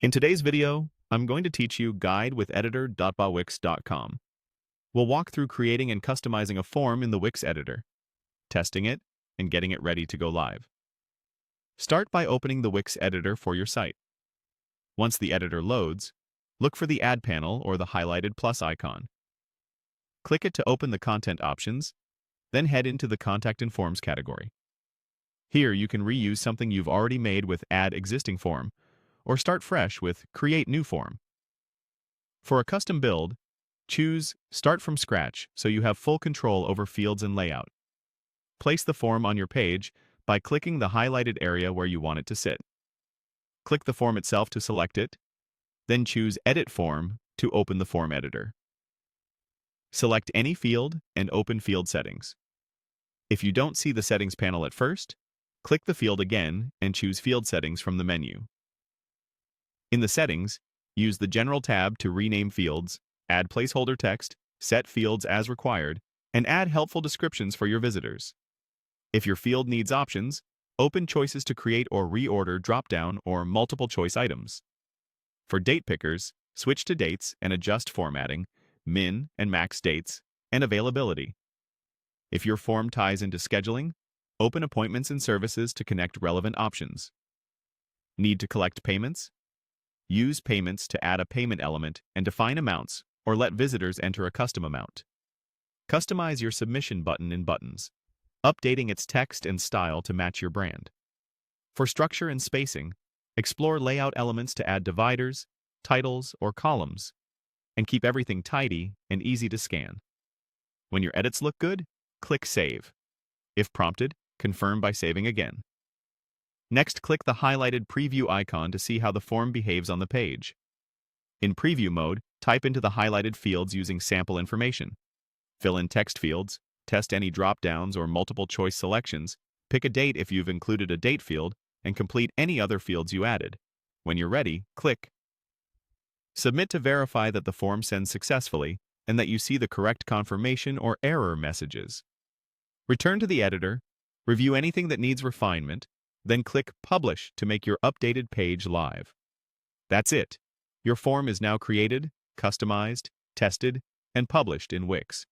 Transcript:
In today's video, I'm going to teach you guide-with-editor.bawix.com. We'll walk through creating and customizing a form in the Wix editor, testing it, and getting it ready to go live. Start by opening the Wix editor for your site. Once the editor loads, look for the Add panel or the highlighted plus icon. Click it to open the content options, then head into the Contact and Forms category. Here you can reuse something you've already made with Add Existing Form, or start fresh with Create New Form. For a custom build, choose Start from Scratch so you have full control over fields and layout. Place the form on your page by clicking the highlighted area where you want it to sit. Click the form itself to select it, then choose Edit Form to open the form editor. Select any field and open Field Settings. If you don't see the Settings panel at first, click the field again and choose Field Settings from the menu. In the Settings, use the General tab to rename fields, add placeholder text, set fields as required, and add helpful descriptions for your visitors. If your field needs options, open Choices to create or reorder drop-down or multiple choice items. For date pickers, switch to dates and adjust formatting, min and max dates, and availability. If your form ties into scheduling, open Appointments and Services to connect relevant options. Need to collect payments? Use Payments to add a payment element and define amounts, or let visitors enter a custom amount. Customize your submission button in Buttons, updating its text and style to match your brand. For structure and spacing, explore layout elements to add dividers, titles, or columns, and keep everything tidy and easy to scan. When your edits look good, click Save. If prompted, confirm by saving again. Next, click the highlighted Preview icon to see how the form behaves on the page. In Preview mode, type into the highlighted fields using sample information. Fill in text fields, test any drop-downs or multiple choice selections, pick a date if you've included a date field, and complete any other fields you added. When you're ready, click Submit to verify that the form sends successfully and that you see the correct confirmation or error messages. Return to the editor, review anything that needs refinement, then click Publish to make your updated page live. That's it. Your form is now created, customized, tested, and published in Wix.